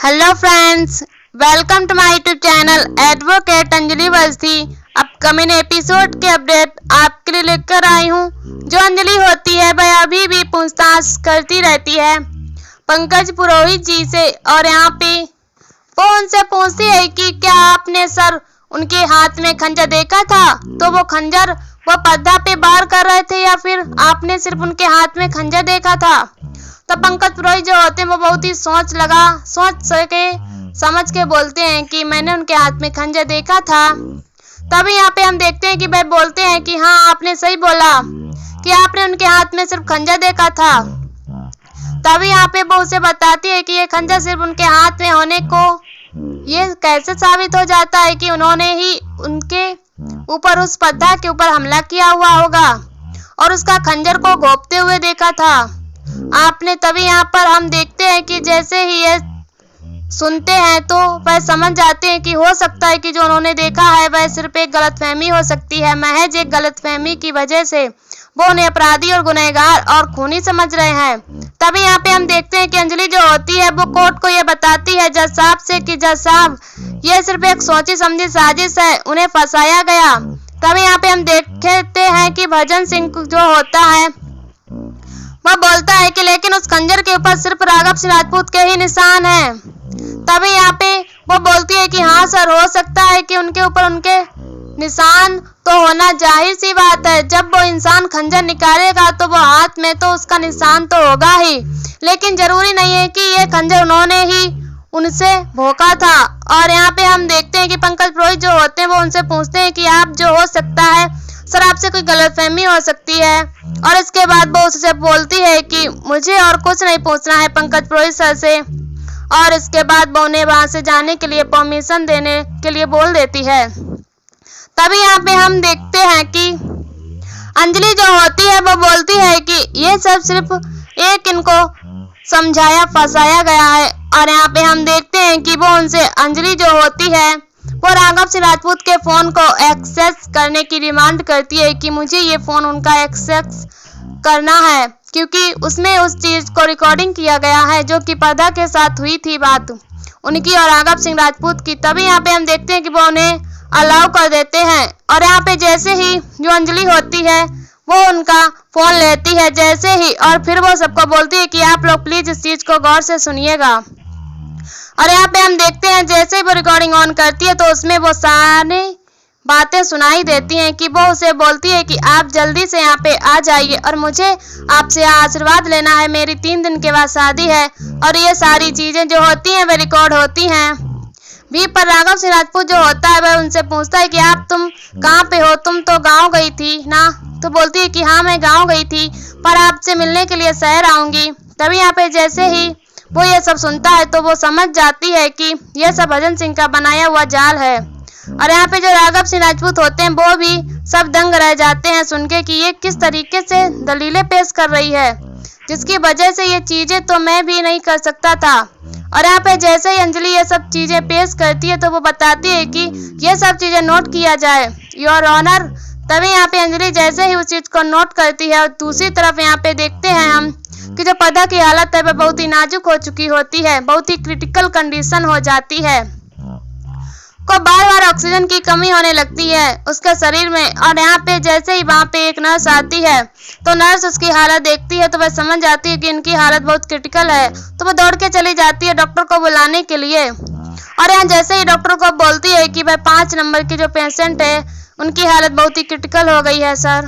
Hello friends, welcome to my YouTube channel advocate Anjali Vasti. Upcoming episode के update आपके लिए लेकर आई हूँ। जो अंजलि होती है वह अभी भी पूछताछ करती रहती है पंकज पुरोहित जी से, और यहाँ पे वो उनसे पूछती है कि क्या आपने सर उनके हाथ में खंजर देखा था, तो वो खंजर वो पर्दा पे वार कर रहे थे या फिर आपने सिर्फ उनके हाथ में खंजर देखा था। तो पंकज पुरोहित जो होते हैं वो बहुत ही सोच सके समझ के बोलते हैं कि मैंने उनके हाथ में खंजर देखा था। तभी यहाँ पे हम देखते हैं कि भाई बोलते हैं कि हाँ आपने सही बोला कि आपने उनके हाथ में सिर्फ खंजर देखा था। तभी यहाँ पे वो उसे बताती है कि ये खंजर सिर्फ उनके हाथ में होने को ये कैसे साबित हो जाता है कि उन्होंने ही उनके ऊपर उस पर्दा के ऊपर हमला किया हुआ होगा और उसका खंजर को घोंपते हुए देखा था आपने। तभी यहाँ पर हम देखते हैं कि जैसे ही ये सुनते हैं तो वह समझ जाते हैं कि हो सकता है कि जो उन्होंने देखा है वह सिर्फ एक गलतफहमी हो सकती है। महज एक गलतफहमी की वजह से वो उन्हें अपराधी और गुनहगार और खूनी समझ रहे हैं। तभी यहाँ पे हम देखते हैं कि अंजलि जो होती है वो कोर्ट को ये बताती है जज साहब से कि जज साहब ये सिर्फ एक सोची समझी साजिश है, उन्हें फंसाया गया। तभी यहाँ पे हम देखते हैं कि भजन सिंह जो होता है वह बोलता है कि लेकिन उस खंजर के ऊपर सिर्फ राघव सिंह राजपूत के ही निशान हैं। तभी यहाँ पे वो बोलती है कि हाँ सर, हो सकता है कि उनके ऊपर उनके निशान तो होना जाहिर सी बात है। जब वो इंसान खंजर निकालेगा तो वो हाथ में तो उसका निशान तो होगा ही, लेकिन जरूरी नहीं है कि ये खंजर उन्होंने ही उनसे भोंका था। और यहाँ पे हम देखते हैं कि पंकज पुरोहित जो होते हैं वो उनसे पूछते हैं कि आप जो हो सकता है सर आपसे कोई गलतफहमी हो सकती है। और इसके बाद वो उससे बोलती है कि मुझे और कुछ नहीं पूछना है पंकज पुरोहित सर से, और इसके बाद वो उन्हें वहां से जाने के लिए परमिशन देने के लिए बोल देती है। तभी यहाँ पे हम देखते हैं कि अंजलि जो होती है वो बोलती है कि ये सब सिर्फ एक इनको समझाया फंसाया गया है। और यहाँ पे हम देखते हैं कि वो उनसे अंजलि जो होती है वो राघव सिंह राजपूत के फोन को एक्सेस करने की डिमांड करती है कि मुझे ये फोन उनका एक्सेस करना है, क्योंकि उसमें उस चीज को रिकॉर्डिंग किया गया है जो कि पर्दा के साथ हुई थी बात उनकी और राघव सिंह राजपूत की। तभी यहाँ पे हम देखते हैं कि वो उन्हें अलाउ कर देते हैं। और यहाँ पे जैसे ही जो अंजलि होती है वो उनका फोन लेती है जैसे ही, और फिर वो सबको बोलती है कि आप लोग प्लीज इस चीज को गौर से सुनिएगा। और यहाँ पे हम देखते हैं जैसे ही वो रिकॉर्डिंग ऑन करती है तो उसमें वो सारी बातें सुनाई देती हैं कि वो उसे बोलती है कि आप जल्दी से यहाँ पे आ जाइए और मुझे आपसे आशीर्वाद लेना है, मेरी 3 दिन के बाद शादी है। और ये सारी चीजें जो होती हैं वे रिकॉर्ड होती हैं भी। पर राघव सिंह राजपूत जो होता है वह उनसे पूछता है कि आप तुम कहाँ पे हो, तुम तो गाँव गई थी ना। तो बोलती है कि हाँ मैं गाँव गई थी पर आपसे मिलने के लिए शहर आऊंगी। तभी यहाँ पे जैसे ही वो ये सब सुनता है तो वो समझ जाती है कि ये सब भजन सिंह का बनाया हुआ जाल है। और यहाँ पे जो राघव सिंह राजपूत होते हैं वो भी सब दंग रह जाते हैं सुन के कि ये किस तरीके से दलीलें पेश कर रही है, जिसकी वजह से ये चीजें तो मैं भी नहीं कर सकता था। और यहाँ पे जैसे ही अंजलि ये सब चीजें पेश करती है तो वो बताती है कि ये सब चीजें नोट किया जाए योर ऑनर। तभी यहाँ पे अंजलि जैसे ही उस चीज को नोट करती है, और दूसरी तरफ यहाँ पे देखते हैं हम कि जो पर्दा की हालत है वह बहुत ही नाजुक हो चुकी होती है, बहुत ही क्रिटिकल कंडीशन हो जाती है, को बार बार ऑक्सीजन की कमी होने लगती है उसके शरीर में। और यहाँ पे जैसे ही वहाँ पे एक नर्स आती है तो नर्स उसकी हालत देखती है तो वह समझ जाती है कि इनकी हालत बहुत क्रिटिकल है, तो वह दौड़ के चली जाती है डॉक्टर को बुलाने के लिए। और यहाँ जैसे ही डॉक्टर को बोलती है कि वह 5 नंबर की जो पेशेंट है उनकी हालत बहुत ही क्रिटिकल हो गई है सर,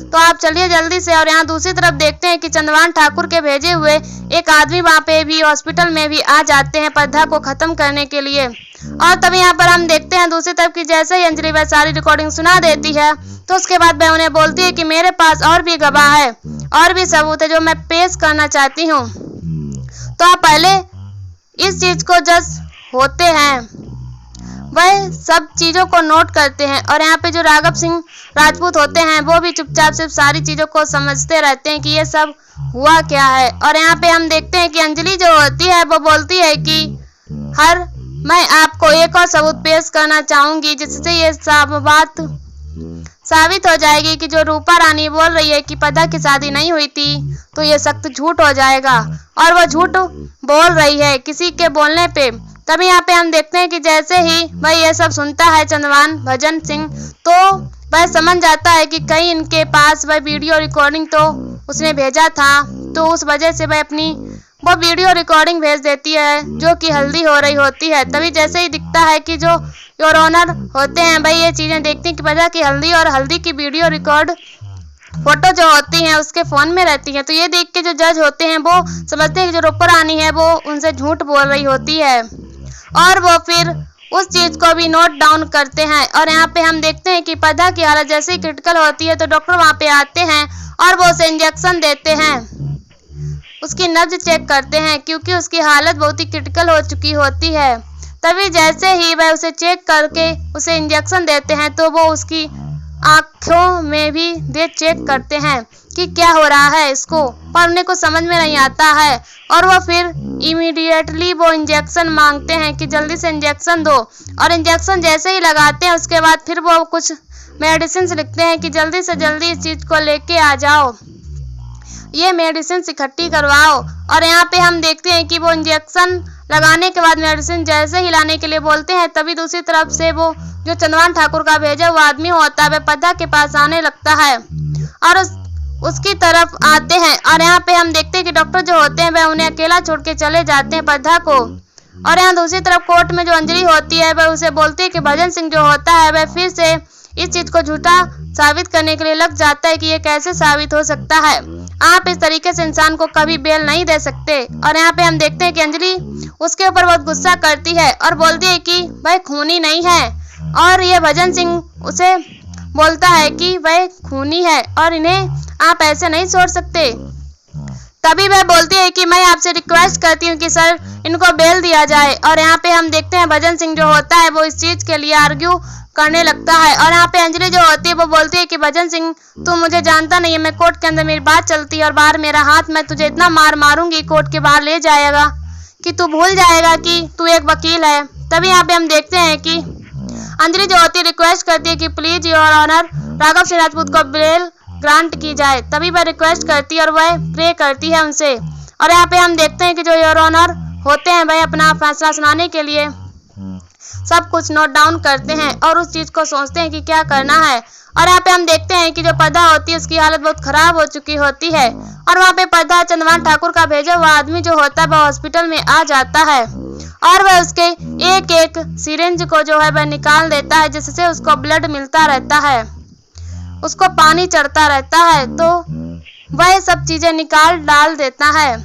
तो आप चलिए जल्दी से। और यहाँ दूसरी तरफ देखते हैं कि चंद्रभान ठाकुर के भेजे हुए एक आदमी वहाँ पे भी हॉस्पिटल में भी आ जाते हैं पर्दा को खत्म करने के लिए। और तभी यहाँ पर हम देखते हैं दूसरी तरफ की जैसे ही अंजलि वह सारी रिकॉर्डिंग सुना देती है तो उसके बाद वह उन्हें बोलती है कि मेरे पास और भी गवाह है और भी सबूत है जो मैं पेश करना चाहती हूँ, तो आप पहले इस चीज को जज होते हैं वह सब चीजों को नोट करते हैं। और यहाँ पे जो राघव सिंह राजपूत होते हैं वो भी चुपचाप सिर्फ सारी चीजों को समझते रहते हैं कि ये सब हुआ क्या है। और यहाँ पे हम देखते हैं कि अंजलि जो होती है वो बोलती है कि मैं आपको एक और सबूत पेश करना चाहूंगी जिससे ये सब बात साबित हो जाएगी कि जो रूपा रानी बोल रही है कि पदा की शादी नहीं हुई थी, तो ये सख्त झूठ हो जाएगा और वो झूठ बोल रही है किसी के बोलने पे। तभी यहाँ पे हम देखते हैं कि जैसे ही वह ये सब सुनता है चंदवान भजन सिंह, तो वह समझ जाता है कि कहीं इनके पास वह वीडियो रिकॉर्डिंग तो उसने भेजा था, तो उस वजह से वह अपनी वो वीडियो रिकॉर्डिंग भेज देती है जो कि हल्दी हो रही होती है। तभी जैसे ही दिखता है कि जो योर ऑनर होते हैं भाई ये चीजें देखते हैं कि पता कि हल्दी और हल्दी की वीडियो रिकॉर्ड फोटो जो होती हैं उसके फोन में रहती है। तो ये देख के जो जज होते हैं वो समझते हैं कि जो रूपा रानी है वो उनसे झूठ बोल रही होती है और वो फिर उस चीज को भी नोट डाउन करते हैं। और यहाँ पे हम देखते हैं कि पदा की हालत जैसे ही क्रिटिकल होती है तो डॉक्टर वहाँ पे आते हैं और वो उसे इंजेक्शन देते हैं, उसकी नब्ज चेक करते हैं क्योंकि उसकी हालत बहुत ही क्रिटिकल हो चुकी होती है। तभी जैसे ही वह उसे चेक करके उसे इंजेक्शन देते हैं तो वो उसकी आंखों में भी दे चेक करते हैं कि क्या हो रहा है इसको, पर उन्हें कुछ समझ में नहीं आता है और वो फिर इमीडिएटली वो इंजेक्शन मांगते हैं कि जल्दी से इंजेक्शन दो। और इंजेक्शन जैसे ही लगाते हैं उसके बाद फिर वो कुछ मेडिसिन लिखते हैं कि जल्दी से जल्दी इस चीज को लेके आ जाओ, ये मेडिसिन इकट्ठी करवाओ। और यहाँ पे हम देखते हैं कि वो इंजेक्शन लगाने के बाद मेडिसिन जैसे ही लाने के लिए बोलते हैं, तभी दूसरी तरफ से वो जो चंदवान ठाकुर का भेजा हुआ आदमी होता है वह पदा के पास आने लगता है और उसकी तरफ आते हैं। और यहाँ पे हम देखते हैं कि डॉक्टर जो होते हैं वह उन्हें अकेला छोड़ के चले जाते हैं पदा को। और यहाँ दूसरी तरफ कोर्ट में जो अंजलि होती है वह उसे बोलती है कि भजन सिंह जो होता है वह फिर से इस चीज को झूठा साबित करने के लिए लग जाता है कि ये कैसे साबित हो सकता है, आप इस तरीके से इंसान को कभी बेल नहीं दे सकते। और यहाँ पे हम देखते हैं कि अंजलि उसके ऊपर बहुत गुस्सा करती है और बोलती है कि वह खूनी नहीं है और ये भजन सिंह उसे बोलता है कि वह खूनी है और इन्हें आप ऐसे नहीं छोड़ सकते। तभी वह बोलती है कि मैं आपसे रिक्वेस्ट करती हूँ कि सर इनको बेल दिया जाए। और यहाँ पे हम देखते हैं भजन सिंह जो होता है वो इस चीज के लिए आर्ग्यू करने लगता है। और यहाँ पे अंजलि जो होती है वो बोलती है कि भजन सिंह तू मुझे जानता नहीं है, मैं कोर्ट के अंदर मेरी बात चलती है और बाहर मेरा हाथ, मैं तुझे इतना मार मारूंगी कोर्ट के बाहर ले जाएगा कि तू भूल जाएगा कि तू एक वकील है। तभी यहाँ पे हम देखते हैं कि अंजलि जो होती है रिक्वेस्ट करती है कि please your honour Raghav Singh Rajput को बेल ग्रांट की जाए। तभी वह रिक्वेस्ट करती है और वह प्रे करती है उनसे। और यहाँ पे हम देखते हैं कि जो योर ऑनर होते हैं वह अपना फैसला सुनाने के लिए सब कुछ नोट डाउन करते हैं और उस चीज को सोचते हैं कि क्या करना है। और यहाँ पे हम देखते हैं कि जो पदा होती है उसकी हालत बहुत खराब हो चुकी होती है और वहाँ पे पदा चंदवान ठाकुर का भेजा हुआ आदमी जो होता है वह हॉस्पिटल में आ जाता है और वह उसके एक एक सिरिंज को जो है वह निकाल देता है जिससे उसको ब्लड मिलता रहता है, उसको पानी चढ़ता रहता है, तो वह सब चीजें निकाल डाल देता है।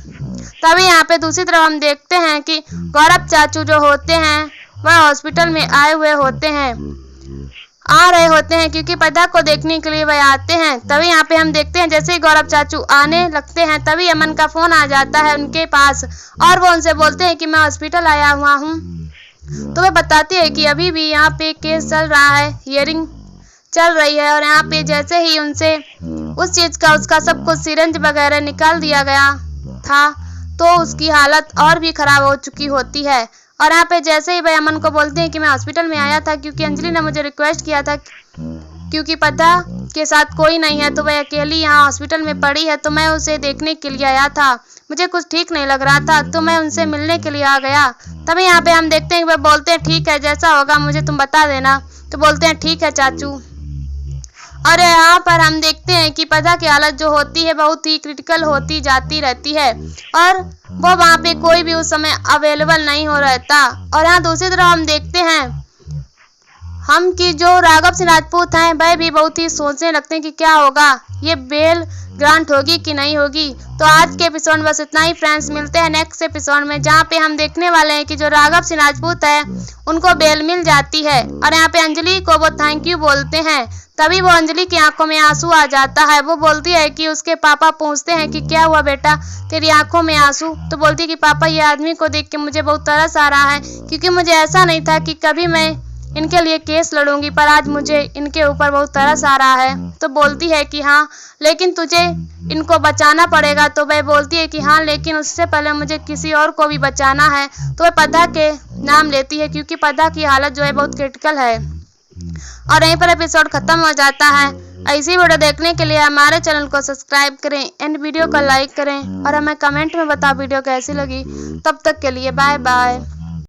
तभी यहाँ पे दूसरी तरफ हम देखते हैं कि गौरव चाचू जो होते हैं वह हॉस्पिटल में आए हुए होते हैं, आ रहे होते हैं क्योंकि पदा को देखने के लिए वह आते हैं। तभी यहाँ पे हम देखते हैं जैसे ही गौरव चाचू आने लगते हैं तभी अमन का फोन आ जाता है उनके पास और वो उनसे बोलते हैं कि मैं हॉस्पिटल आया हुआ हूँ। तो वह बताती है कि अभी भी यहाँ पे केस चल रहा है, हियरिंग चल रही है। और यहाँ पे जैसे ही उनसे उस चीज का उसका सब कुछ सिरिंज वगैरह निकाल दिया गया था तो उसकी हालत और भी खराब हो चुकी होती है। और यहाँ पे जैसे ही वह अमन को बोलते हैं कि मैं हॉस्पिटल में आया था क्योंकि अंजलि ने मुझे रिक्वेस्ट किया था, क्योंकि पदा के साथ कोई नहीं है तो वह अकेली यहाँ हॉस्पिटल में पड़ी है, तो मैं उसे देखने के लिए आया था, मुझे कुछ ठीक नहीं लग रहा था तो मैं उनसे मिलने के लिए आ गया। तभी यहाँ पे हम देखते हैं वह बोलते हैं ठीक है जैसा होगा मुझे तुम बता देना। तो बोलते हैं ठीक है चाचू। और यहाँ पर हम देखते हैं कि पदा की हालत जो होती है बहुत ही क्रिटिकल होती जाती रहती है और वो वहाँ पे कोई भी उस समय अवेलेबल नहीं हो रहता। और यहाँ दूसरी तरफ हम देखते हैं हम कि जो राघव सिंह राजपूत हैं वह भी बहुत ही सोचने लगते हैं कि क्या होगा, ये बेल ग्रांट होगी कि नहीं होगी। तो आज के एपिसोड में बस इतना ही फ्रेंड्स, मिलते हैं नेक्स्ट एपिसोड में जहाँ पे हम देखने वाले हैं कि जो राघव सिंह राजपूत है उनको बेल मिल जाती है। और यहाँ पे अंजलि को वो थैंक यू बोलते हैं। तभी वो अंजलि की आंखों में आंसू आ जाता है। वो बोलती है कि उसके पापा पूछते हैं कि क्या हुआ बेटा तेरी आंखों में आंसू। तो बोलती है कि पापा ये आदमी को देख के मुझे बहुत तरस आ रहा है क्योंकि मुझे ऐसा नहीं था कि कभी मैं इनके लिए केस लड़ूंगी, पर आज मुझे इनके ऊपर बहुत तरस आ रहा है। तो बोलती है कि हाँ लेकिन तुझे इनको बचाना पड़ेगा। तो वह बोलती है कि हाँ लेकिन उससे पहले मुझे किसी और को भी बचाना है। तो वह पदा के नाम लेती है क्योंकि पदा की हालत जो है बहुत क्रिटिकल है। और यहीं पर एपिसोड खत्म हो जाता है। ऐसी वीडियो देखने के लिए हमारे चैनल को सब्सक्राइब करें एंड वीडियो को लाइक करें और हमें कमेंट में बताओ वीडियो कैसी लगी। तब तक के लिए बाय बाय।